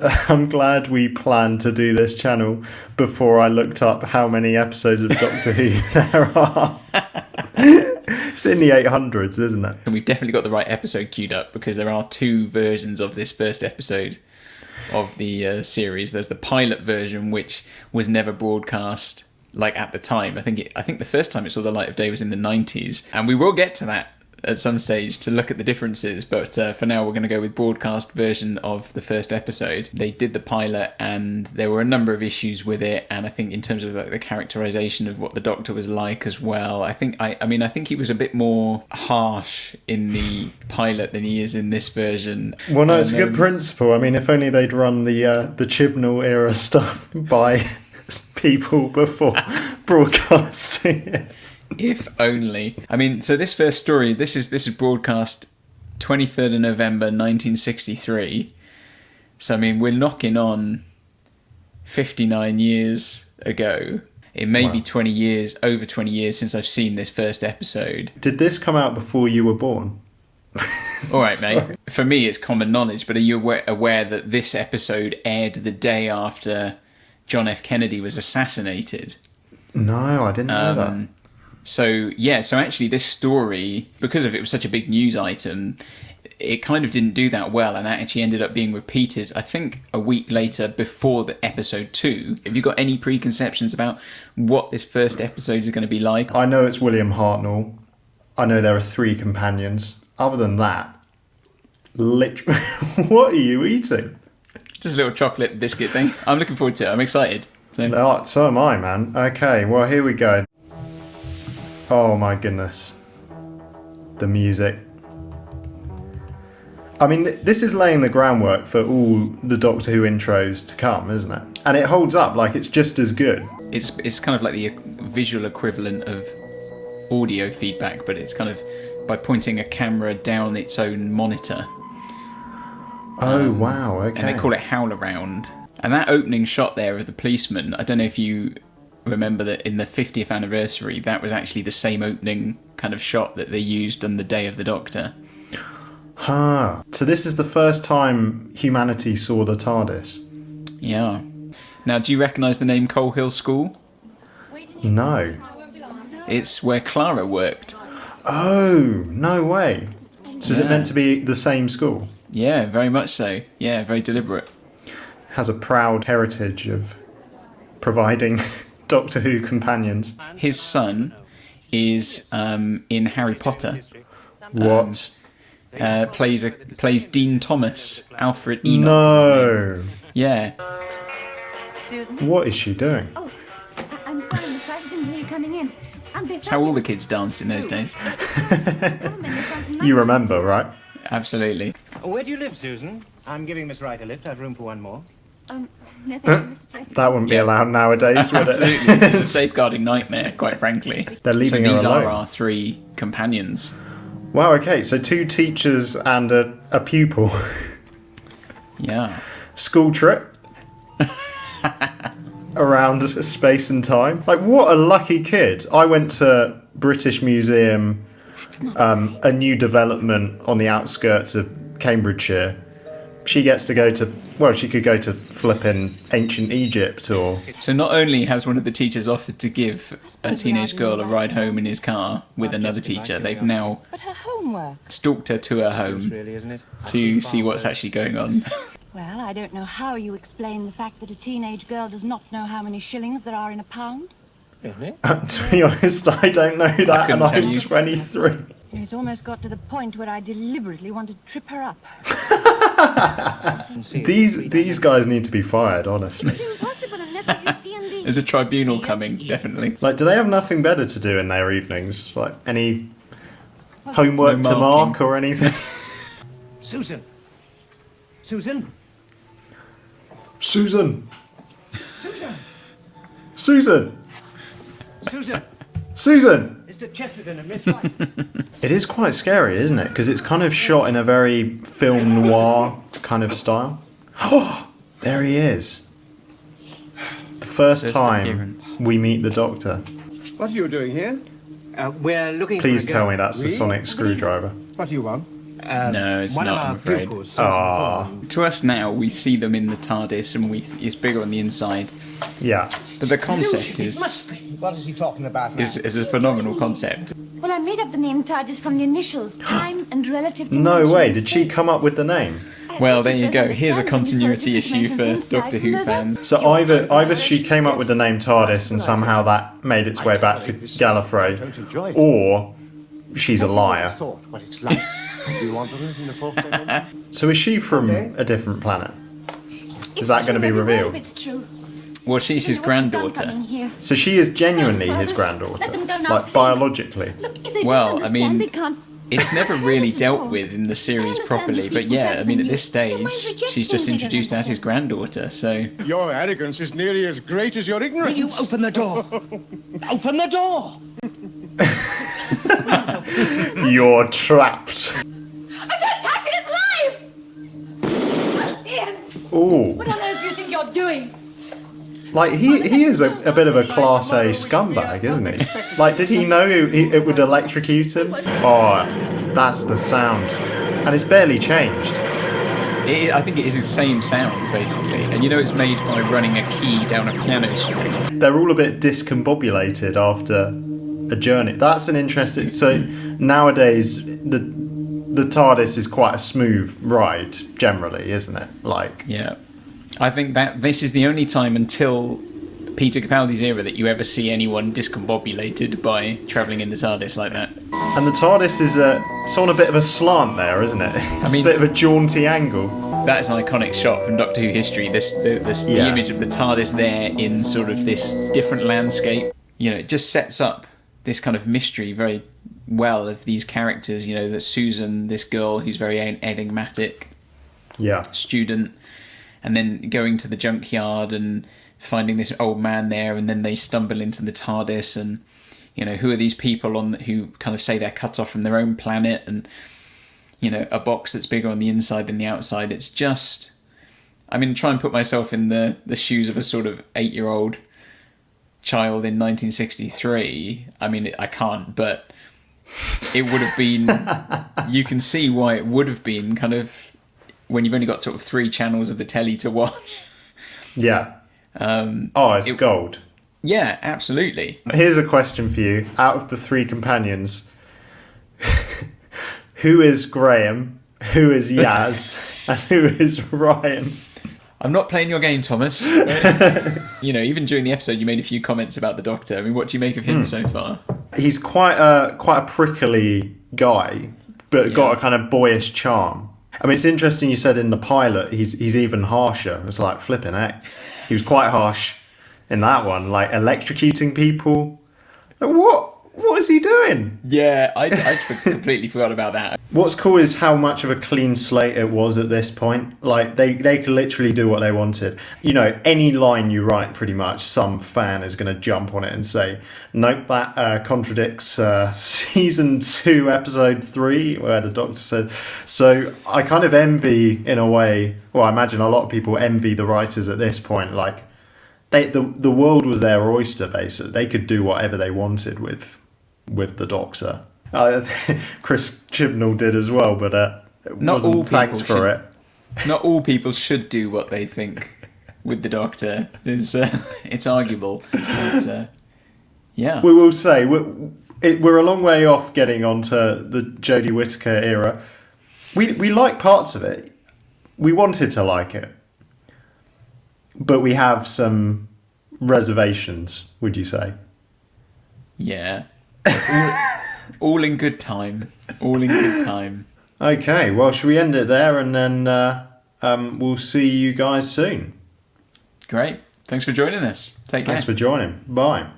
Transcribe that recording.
I'm glad we planned to do this channel before I looked up how many episodes of Doctor Who there are. It's in the 800s, isn't it? And we've definitely got the right episode queued up, because there are two versions of this first episode of the series. There's the pilot version, which was never broadcast like at the time. I think the first time it saw the light of day was in the 90s, and we will get to that at some stage to look at the differences, but for now we're going to go with broadcast version of the first episode. They did the pilot and there were a number of issues with it, and I think in terms of like the characterization of what the Doctor was like as well, I think he was a bit more harsh in the pilot than he is in this version. Well, no, it's a good principle. I mean, if only they'd run the Chibnall era stuff by people before broadcasting it. If only. I mean, so this first story, this is broadcast 23rd of November 1963. So I mean, we're knocking on 59 years ago. It may be 20 years, over 20 years since I've seen this first episode. Did this come out before you were born? All right, mate. For me, it's common knowledge, but are you aware that this episode aired the day after John F. Kennedy was assassinated? No, I didn't know that. So actually this story, because of it was such a big news item, it kind of didn't do that well, and that actually ended up being repeated, I think, a week later before the episode 2. Have you got any preconceptions about what this first episode is going to be like? I know it's William Hartnell. I know there are 3 companions. Other than that, literally, what are you eating? Just a little chocolate biscuit thing. I'm looking forward to it. I'm excited. So am I, man. Okay, well, here we go. Oh my goodness. The music. I mean, this is laying the groundwork for all the Doctor Who intros to come, isn't it? And it holds up, like it's just as good. It's kind of like the visual equivalent of audio feedback, but it's kind of by pointing a camera down its own monitor. Oh, wow, okay. And they call it Howl Around. And that opening shot there of the policeman, I don't know if you remember that in the 50th anniversary, that was actually the same opening kind of shot that they used on the Day of the Doctor. Huh. So this is the first time humanity saw the TARDIS? Yeah. Now, do you recognise the name Coal Hill School? No. It's where Clara worked. Oh, no way. So is it meant to be the same school? Yeah, very much so. Yeah, very deliberate. Has a proud heritage of providing Doctor Who companions. His son is in Harry Potter. What? Plays Dean Thomas, Alfred Enoch. No. Yeah. Susan? What is she doing? Oh, I'm sorry, Miss Rice, I didn't hear you coming in. That's how all the kids danced in those days. You remember, right? Absolutely. Where do you live, Susan? I'm giving Miss Wright a lift. I've room for one more. No, thank you, Mr. Chesterton. That wouldn't be allowed nowadays, would it? Absolutely. It's a safeguarding nightmare, quite frankly. They're leaving her these alone. are our 3 companions. Wow, okay, so 2 teachers and a pupil. Yeah. School trip. Around space and time. Like, what a lucky kid. I went to British Museum, a new development on the outskirts of Cambridgeshire. She gets to go to, well, she could go to flipping ancient Egypt or... So not only has one of the teachers offered to give a teenage girl a ride home in his car with another teacher, they've now But her homework. stalked her to her home Really, isn't it? to see what's actually going on. Well, I don't know how you explain the fact that a teenage girl does not know how many shillings there are in a pound. Really? To be honest, I don't know that, couldn't and tell I'm you. 23. It's almost got to the point where I deliberately want to trip her up. These guys need to be fired, honestly. It's impossible unless it is D&D. There's a tribunal coming, definitely. Like, do they have nothing better to do in their evenings? Like, any homework No to marking. mark or anything? Susan! Susan! Susan! Susan! Susan! Susan! Susan! Mr. Chesterton and Miss Wright. It is quite scary, isn't it? Because it's kind of shot in a very film noir kind of style. Oh, there he is. The first time appearance. we meet the Doctor. What are you doing here? We're looking Please for a tell girl. me that's the We? sonic screwdriver. What do you want? No, it's one not, of our I'm afraid. pupils, Aw. To us now, we see them in the TARDIS, and it's bigger on the inside. Yeah. But the concept It is must be. What is he talking about now? is a phenomenal concept. Well, I made up the name TARDIS from the initials, time and relative No dimension way, and did she space. come up with the name? Well, there you go. Here's a Understanding continuity is issue for inside Doctor Who from fans. So either she came up with the name TARDIS and somehow that made its way back to Gallifrey, or she's a liar. Thought what it's like. Do you want to listen to the fourth dimension? So is she from a different planet? Is that going to be Every word revealed? of it's true. Well, she's his Look at what you've done granddaughter. coming here. So she is genuinely his granddaughter, like biologically. Look, if they Well, don't I mean, understand, they can't. It's never really dealt with in the series properly, but yeah, I mean, at this stage, she's just introduced as his granddaughter, so... Your arrogance is nearly as great as your ignorance. Will you open the door? Open the door! You're trapped. I don't touch it, it's live! Ian, Ooh. what on earth do you think you're doing? Like, he is a bit of a Class A scumbag, isn't he? Like, did he know it would electrocute him? Oh, that's the sound. And it's barely changed. I think it is the same sound, basically. And you know it's made by running a key down a piano string. They're all a bit discombobulated after a journey. That's an interesting... So, nowadays, the TARDIS is quite a smooth ride, generally, isn't it? Like... Yeah. I think that this is the only time until Peter Capaldi's era that you ever see anyone discombobulated by travelling in the TARDIS like that. And the TARDIS is it's on a bit of a slant there, isn't it? It's mean- a bit of a jaunty angle. That is an iconic shot from Doctor Who history. The Yeah. image of the TARDIS there in sort of this different landscape. You know, it just sets up this kind of mystery very well of these characters. You know, that Susan, this girl who's very enigmatic Yeah. student, and then going to the junkyard and finding this old man there, and then they stumble into the TARDIS, and you know, who are these people who kind of say they're cut off from their own planet, and you know, a box that's bigger on the inside than the outside. It's just, I mean, try and put myself in the shoes of a sort of 8-year-old child in 1963. I mean, I can't, but it would have been, you can see why it would have been kind of, when you've only got sort of 3 channels of the telly to watch. Yeah. It's gold. Yeah, absolutely. Here's a question for you. Out of the 3 companions, who is Graham, who is Yaz, and who is Ryan? I'm not playing your game, Thomas. You know, even during the episode, you made a few comments about the Doctor. I mean, what do you make of him so far? He's quite a prickly guy, but got a kind of boyish charm. I mean, it's interesting you said in the pilot he's even harsher. It's like, flipping heck. He was quite harsh in that one, like electrocuting people. Like, what is he doing? Yeah, I completely forgot about that. What's cool is how much of a clean slate it was at this point. Like, they could literally do what they wanted. You know, any line you write, pretty much, some fan is going to jump on it and say, nope, that contradicts season 2, episode 3, where the Doctor said. So I kind of envy, in a way, well, I imagine a lot of people envy the writers at this point. Like, the world was their oyster, basically. They could do whatever they wanted with the Doctor. Chris Chibnall did as well, but Not all thanked people for should- it. Not all people should do what they think with the Doctor. It's arguable. But, yeah. We will say we're a long way off getting onto the Jodie Whittaker era. We like parts of it. We wanted to like it, but we have some reservations. Would you say? Yeah. All in good time. All in good time. Okay, well, should we end it there, and then we'll see you guys soon. Great. Thanks for joining us. Take care. Thanks for joining. Bye.